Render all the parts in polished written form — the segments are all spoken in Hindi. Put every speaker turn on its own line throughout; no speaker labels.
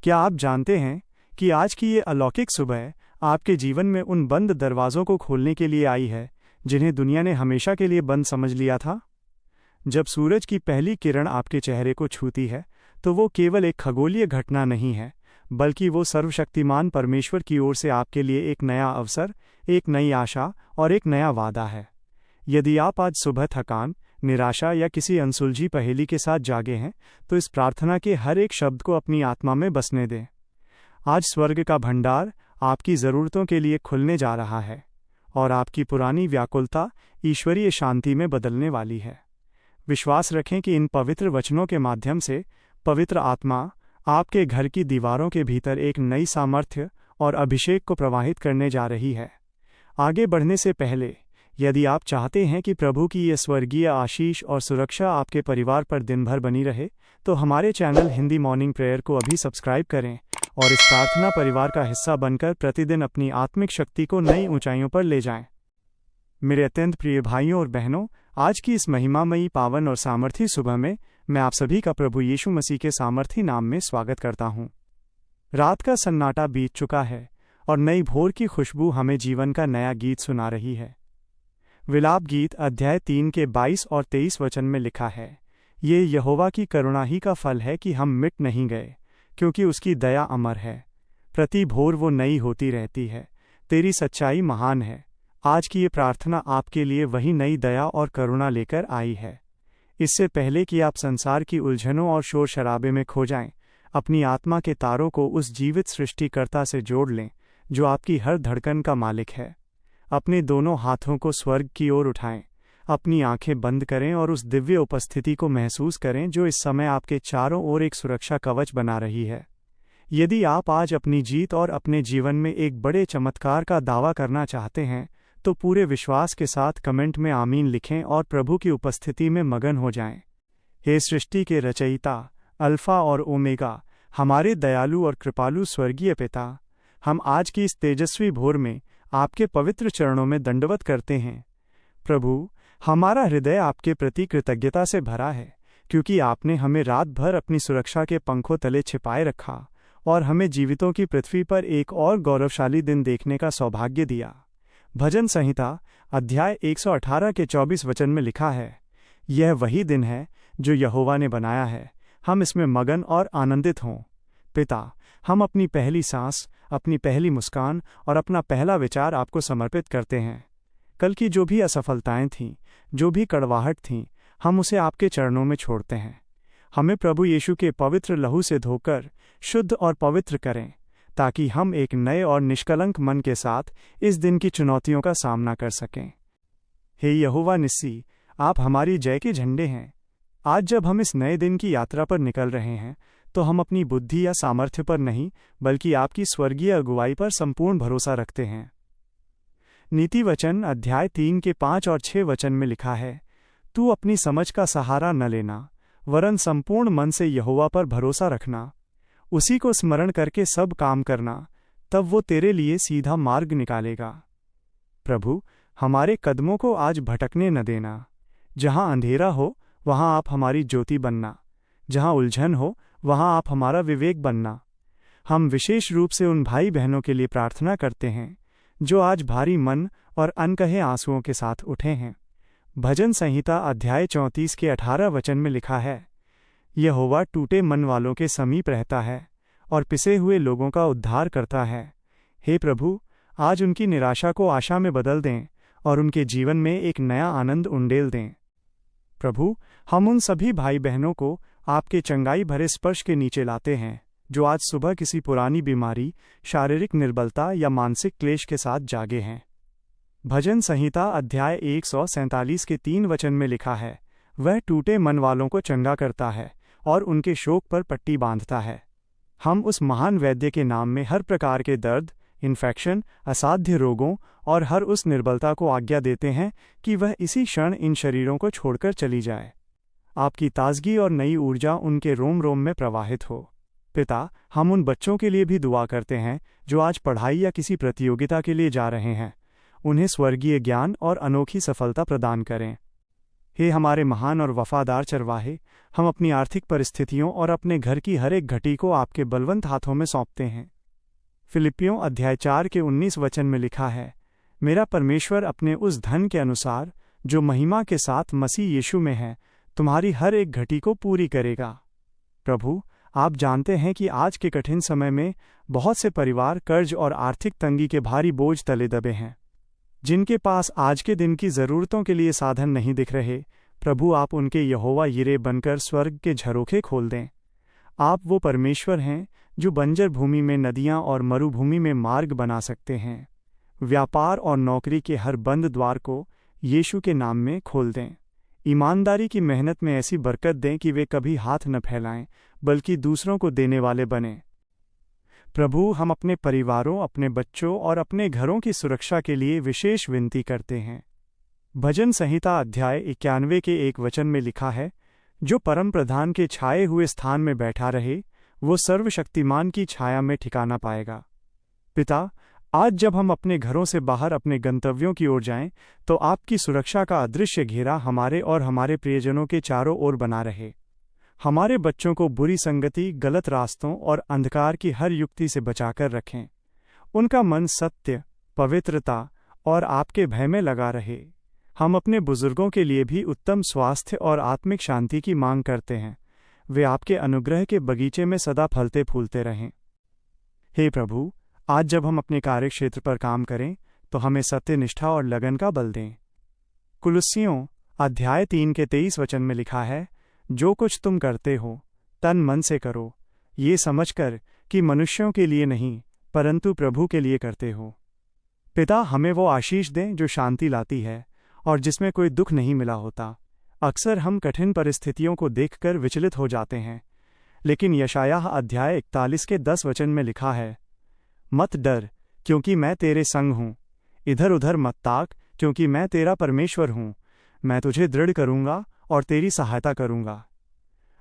क्या आप जानते हैं कि आज की ये अलौकिक सुबह आपके जीवन में उन बंद दरवाज़ों को खोलने के लिए आई है जिन्हें दुनिया ने हमेशा के लिए बंद समझ लिया था? जब सूरज की पहली किरण आपके चेहरे को छूती है तो वो केवल एक खगोलीय घटना नहीं है, बल्कि वो सर्वशक्तिमान परमेश्वर की ओर से आपके लिए एक नया अवसर, एक नई आशा और एक नया वादा है। यदि आप आज सुबह थकान, निराशा या किसी अनसुलझी पहेली के साथ जागे हैं, तो इस प्रार्थना के हर एक शब्द को अपनी आत्मा में बसने दें। आज स्वर्ग का भंडार आपकी ज़रूरतों के लिए खुलने जा रहा है और आपकी पुरानी व्याकुलता ईश्वरीय शांति में बदलने वाली है। विश्वास रखें कि इन पवित्र वचनों के माध्यम से पवित्र आत्मा आपके घर की दीवारों के भीतर एक नई सामर्थ्य और अभिषेक को प्रवाहित करने जा रही है। आगे बढ़ने से पहले, यदि आप चाहते हैं कि प्रभु की ये स्वर्गीय आशीष और सुरक्षा आपके परिवार पर दिन भर बनी रहे, तो हमारे चैनल हिंदी मॉर्निंग प्रेयर को अभी सब्सक्राइब करें और इस प्रार्थना परिवार का हिस्सा बनकर प्रतिदिन अपनी आत्मिक शक्ति को नई ऊंचाइयों पर ले जाएं। मेरे अत्यंत प्रिय भाइयों और बहनों, आज की इस महिमामयी, पावन और सामर्थी सुबह में मैं आप सभी का प्रभु यीशु मसीह के सामर्थी नाम में स्वागत करता हूँ। रात का सन्नाटा बीत चुका है और नई भोर की खुशबू हमें जीवन का नया गीत सुना रही है। विलाप गीत अध्याय 3 के 22 और 23 वचन में लिखा है, ये यहोवा की करुणा ही का फल है कि हम मिट नहीं गए, क्योंकि उसकी दया अमर है। प्रति भोर वो नई होती रहती है, तेरी सच्चाई महान है। आज की ये प्रार्थना आपके लिए वही नई दया और करुणा लेकर आई है। इससे पहले कि आप संसार की उलझनों और शोर शराबे में खो जाएं, अपनी आत्मा के तारों को उस जीवित सृष्टिकर्ता से जोड़ लें जो आपकी हर धड़कन का मालिक है। अपने दोनों हाथों को स्वर्ग की ओर उठाएं, अपनी आंखें बंद करें और उस दिव्य उपस्थिति को महसूस करें जो इस समय आपके चारों ओर एक सुरक्षा कवच बना रही है। यदि आप आज अपनी जीत और अपने जीवन में एक बड़े चमत्कार का दावा करना चाहते हैं, तो पूरे विश्वास के साथ कमेंट में आमीन लिखें और प्रभु की उपस्थिति में मगन हो जाएं। हे सृष्टि के रचयिता, अल्फा और ओमेगा, हमारे दयालु और कृपालु स्वर्गीय पिता, हम आज की इस तेजस्वी भोर में आपके पवित्र चरणों में दंडवत करते हैं। प्रभु, हमारा हृदय आपके प्रति कृतज्ञता से भरा है, क्योंकि आपने हमें रात भर अपनी सुरक्षा के पंखों तले छिपाए रखा और हमें जीवितों की पृथ्वी पर एक और गौरवशाली दिन देखने का सौभाग्य दिया। भजन संहिता अध्याय 118 के 24 वचन में लिखा है, यह वही दिन है जो यहोवा ने बनाया है, हम इसमें मगन और आनंदित हों। पिता, हम अपनी पहली सांस, अपनी पहली मुस्कान और अपना पहला विचार आपको समर्पित करते हैं। कल की जो भी असफलताएं थीं, जो भी कड़वाहट थीं, हम उसे आपके चरणों में छोड़ते हैं। हमें प्रभु यीशु के पवित्र लहू से धोकर शुद्ध और पवित्र करें, ताकि हम एक नए और निष्कलंक मन के साथ इस दिन की चुनौतियों का सामना कर सकें। हे यहोवा निस्सी, आप हमारी जय के झंडे हैं। आज जब हम इस नए दिन की यात्रा पर निकल रहे हैं, तो हम अपनी बुद्धि या सामर्थ्य पर नहीं, बल्कि आपकी स्वर्गीय अगुवाई पर संपूर्ण भरोसा रखते हैं। नीति वचन अध्याय 3 के 5 और 6 वचन में लिखा है, तू अपनी समझ का सहारा न लेना, वरन संपूर्ण मन से यहोवा पर भरोसा रखना। उसी को स्मरण करके सब काम करना, तब वो तेरे लिए सीधा मार्ग निकालेगा। प्रभु, हमारे कदमों को आज भटकने न देना। जहाँ अंधेरा हो, वहाँ आप हमारी ज्योति बनना। जहाँ उलझन हो, वहाँ आप हमारा विवेक बनना। हम विशेष रूप से उन भाई बहनों के लिए प्रार्थना करते हैं जो आज भारी मन और अनकहे आंसुओं के साथ उठे हैं। भजन संहिता अध्याय 34 के 18 वचन में लिखा है, यहोवा टूटे मन वालों के समीप रहता है और पिसे हुए लोगों का उद्धार करता है। हे प्रभु, आज उनकी निराशा को आशा में बदल दें और उनके जीवन में एक नया आनंद उंडेल दें। प्रभु, हम उन सभी भाई बहनों को आपके चंगाई भरे स्पर्श के नीचे लाते हैं जो आज सुबह किसी पुरानी बीमारी, शारीरिक निर्बलता या मानसिक क्लेश के साथ जागे हैं। भजन संहिता अध्याय 147 के 3 वचन में लिखा है, वह टूटे मन वालों को चंगा करता है और उनके शोक पर पट्टी बांधता है। हम उस महान वैद्य के नाम में हर प्रकार के दर्द, इन्फेक्शन, असाध्य रोगों और हर उस निर्बलता को आज्ञा देते हैं कि वह इसी क्षण इन शरीरों को छोड़कर चली जाए। आपकी ताजगी और नई ऊर्जा उनके रोम रोम में प्रवाहित हो। पिता, हम उन बच्चों के लिए भी दुआ करते हैं जो आज पढ़ाई या किसी प्रतियोगिता के लिए जा रहे हैं। उन्हें स्वर्गीय ज्ञान और अनोखी सफलता प्रदान करें। हे हमारे महान और वफादार चरवाहे, हम अपनी आर्थिक परिस्थितियों और अपने घर की हर एक घटी को आपके बलवंत हाथों में सौंपते हैं। फिलिपियों अध्याय 4 के 19 वचन में लिखा है, मेरा परमेश्वर अपने उस धन के अनुसार जो महिमा के साथ मसीह यीशु में है, तुम्हारी हर एक घटी को पूरी करेगा। प्रभु, आप जानते हैं कि आज के कठिन समय में बहुत से परिवार कर्ज और आर्थिक तंगी के भारी बोझ तले दबे हैं, जिनके पास आज के दिन की ज़रूरतों के लिए साधन नहीं दिख रहे। प्रभु, आप उनके यहोवा यिरे बनकर स्वर्ग के झरोखे खोल दें। आप वो परमेश्वर हैं जो बंजर भूमि में नदियां और मरुभूमि में मार्ग बना सकते हैं। व्यापार और नौकरी के हर बंद द्वार को यीशु के नाम में खोल दें। ईमानदारी की मेहनत में ऐसी बरकत दें कि वे कभी हाथ न फैलाएं, बल्कि दूसरों को देने वाले बनें। प्रभु, हम अपने परिवारों, अपने बच्चों और अपने घरों की सुरक्षा के लिए विशेष विनती करते हैं। भजन संहिता अध्याय 91 के 1 वचन में लिखा है, जो परम प्रधान के छाए हुए स्थान में बैठा रहे, वो सर्वशक्तिमान की छाया में ठिकाना पाएगा। पिता, आज जब हम अपने घरों से बाहर अपने गंतव्यों की ओर जाएं, तो आपकी सुरक्षा का अदृश्य घेरा हमारे और हमारे प्रियजनों के चारों ओर बना रहे। हमारे बच्चों को बुरी संगति, गलत रास्तों और अंधकार की हर युक्ति से बचाकर रखें। उनका मन सत्य, पवित्रता और आपके भय में लगा रहे। हम अपने बुजुर्गों के लिए भी उत्तम स्वास्थ्य और आत्मिक शांति की मांग करते हैं। वे आपके अनुग्रह के बगीचे में सदा फलते फूलते रहें। हे प्रभु, आज जब हम अपने कार्यक्षेत्र पर काम करें, तो हमें सत्य, निष्ठा और लगन का बल दें। कुलुस्सियों अध्याय 3 के 23 वचन में लिखा है, जो कुछ तुम करते हो, तन मन से करो, ये समझकर कि मनुष्यों के लिए नहीं, परंतु प्रभु के लिए करते हो। पिता, हमें वो आशीष दें जो शांति लाती है और जिसमें कोई दुख नहीं मिला होता। अक्सर हम कठिन परिस्थितियों को देखकर विचलित हो जाते हैं, लेकिन यशायाह अध्याय 41 के 10 वचन में लिखा है, मत डर, क्योंकि मैं तेरे संग हूँ। इधर उधर मत ताक, क्योंकि मैं तेरा परमेश्वर हूँ। मैं तुझे दृढ़ करूँगा और तेरी सहायता करूँगा।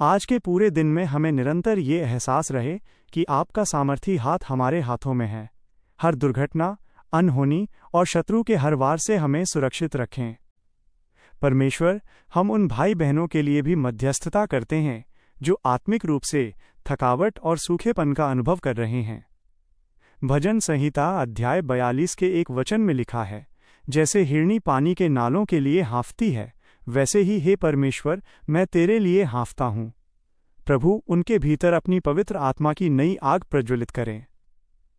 आज के पूरे दिन में हमें निरंतर ये एहसास रहे कि आपका सामर्थी हाथ हमारे हाथों में है। हर दुर्घटना, अनहोनी और शत्रु के हर वार से हमें सुरक्षित रखें। परमेश्वर, हम उन भाई बहनों के लिए भी मध्यस्थता करते हैं जो आत्मिक रूप से थकावट और सूखेपन का अनुभव कर रहे हैं। भजन संहिता अध्याय 42 के 1 वचन में लिखा है, जैसे हिरनी पानी के नालों के लिए हाँफती है, वैसे ही हे परमेश्वर, मैं तेरे लिए हाँफता हूँ। प्रभु, उनके भीतर अपनी पवित्र आत्मा की नई आग प्रज्वलित करें।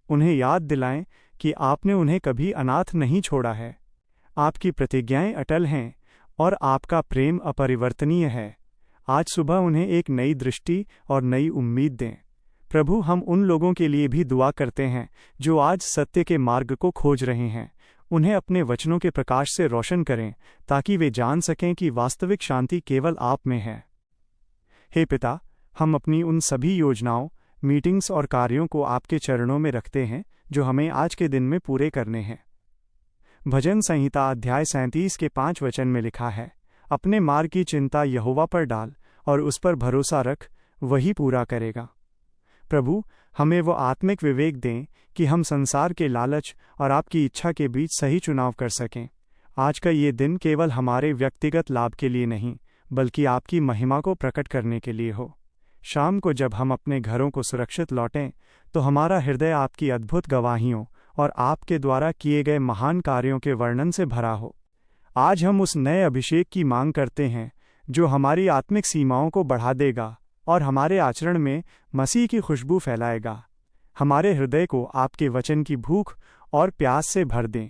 उन्हें याद दिलाएं कि आपने उन्हें कभी अनाथ नहीं छोड़ा है। आपकी प्रतिज्ञाएं अटल हैं और आपका प्रेम अपरिवर्तनीय है। आज सुबह उन्हें एक नई दृष्टि और नई उम्मीद दें। प्रभु, हम उन लोगों के लिए भी दुआ करते हैं जो आज सत्य के मार्ग को खोज रहे हैं। उन्हें अपने वचनों के प्रकाश से रोशन करें, ताकि वे जान सकें कि वास्तविक शांति केवल आप में है। हे पिता, हम अपनी उन सभी योजनाओं, मीटिंग्स और कार्यों को आपके चरणों में रखते हैं जो हमें आज के दिन में पूरे करने हैं। भजन संहिता अध्याय 37 के 5 वचन में लिखा है, अपने मार्ग की चिंता यहोवा पर डाल और उस पर भरोसा रख, वही पूरा करेगा। प्रभु, हमें वो आत्मिक विवेक दें कि हम संसार के लालच और आपकी इच्छा के बीच सही चुनाव कर सकें। आज का ये दिन केवल हमारे व्यक्तिगत लाभ के लिए नहीं, बल्कि आपकी महिमा को प्रकट करने के लिए हो। शाम को जब हम अपने घरों को सुरक्षित लौटें, तो हमारा हृदय आपकी अद्भुत गवाहियों और आपके द्वारा किए गए महान कार्यों के वर्णन से भरा हो। आज हम उस नए अभिषेक की मांग करते हैं जो हमारी आत्मिक सीमाओं को बढ़ा देगा और हमारे आचरण में मसीह की खुशबू फैलाएगा। हमारे हृदय को आपके वचन की भूख और प्यास से भर दें।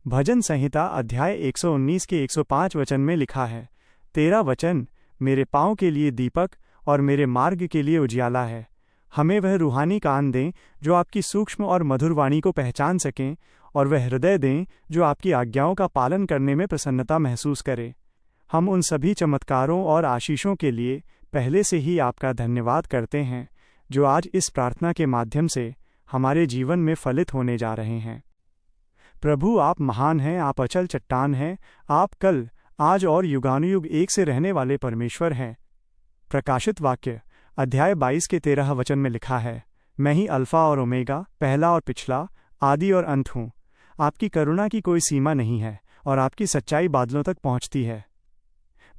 भजन संहिता अध्याय 119 के 105 वचन में लिखा है, तेरा वचन मेरे पाँव के लिए दीपक और मेरे मार्ग के लिए उजियाला है। हमें वह रूहानी कान दें जो आपकी सूक्ष्म और मधुर वाणी को पहचान सकें, और वह हृदय दें जो आपकी आज्ञाओं का पालन करने में प्रसन्नता महसूस करे। हम उन सभी चमत्कारों और आशीषों के लिए पहले से ही आपका धन्यवाद करते हैं जो आज इस प्रार्थना के माध्यम से हमारे जीवन में फलित होने जा रहे हैं। प्रभु, आप महान हैं, आप अचल चट्टान हैं, आप कल, आज और युगानुयुग एक से रहने वाले परमेश्वर हैं। प्रकाशित वाक्य अध्याय 22 के 13 वचन में लिखा है, मैं ही अल्फा और ओमेगा, पहला और पिछला, आदि और अंत हूँ। आपकी करुणा की कोई सीमा नहीं है और आपकी सच्चाई बादलों तक पहुँचती है।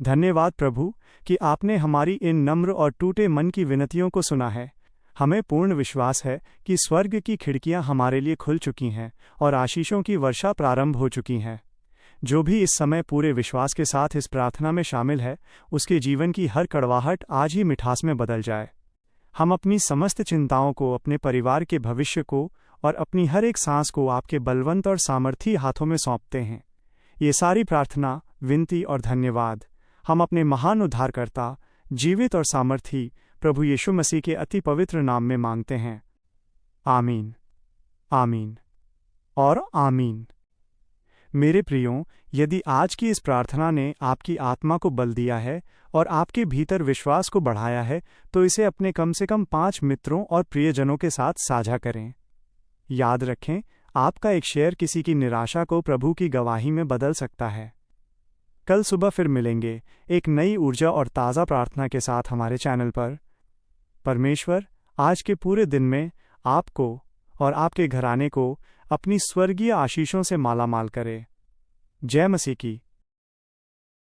धन्यवाद प्रभु कि आपने हमारी इन नम्र और टूटे मन की विनतियों को सुना है। हमें पूर्ण विश्वास है कि स्वर्ग की खिड़कियां हमारे लिए खुल चुकी हैं और आशीषों की वर्षा प्रारंभ हो चुकी हैं। जो भी इस समय पूरे विश्वास के साथ इस प्रार्थना में शामिल है, उसके जीवन की हर कड़वाहट आज ही मिठास में बदल जाए। हम अपनी समस्त चिंताओं को, अपने परिवार के भविष्य को और अपनी हर एक सांस को आपके बलवंत और सामर्थी हाथों में सौंपते हैं। ये सारी प्रार्थना, विनती और धन्यवाद हम अपने महान उद्धारकर्ता, जीवित और सामर्थी प्रभु यीशु मसीह के अति पवित्र नाम में मांगते हैं। आमीन, आमीन और आमीन। मेरे प्रियों, यदि आज की इस प्रार्थना ने आपकी आत्मा को बल दिया है और आपके भीतर विश्वास को बढ़ाया है, तो इसे अपने कम से कम 5 मित्रों और प्रियजनों के साथ साझा करें। याद रखें, आपका एक शेयर किसी की निराशा को प्रभु की गवाही में बदल सकता है। कल सुबह फिर मिलेंगे एक नई ऊर्जा और ताज़ा प्रार्थना के साथ हमारे चैनल पर। परमेश्वर आज के पूरे दिन में आपको और आपके घराने को अपनी स्वर्गीय आशीषों से मालामाल करे। जय मसीह की।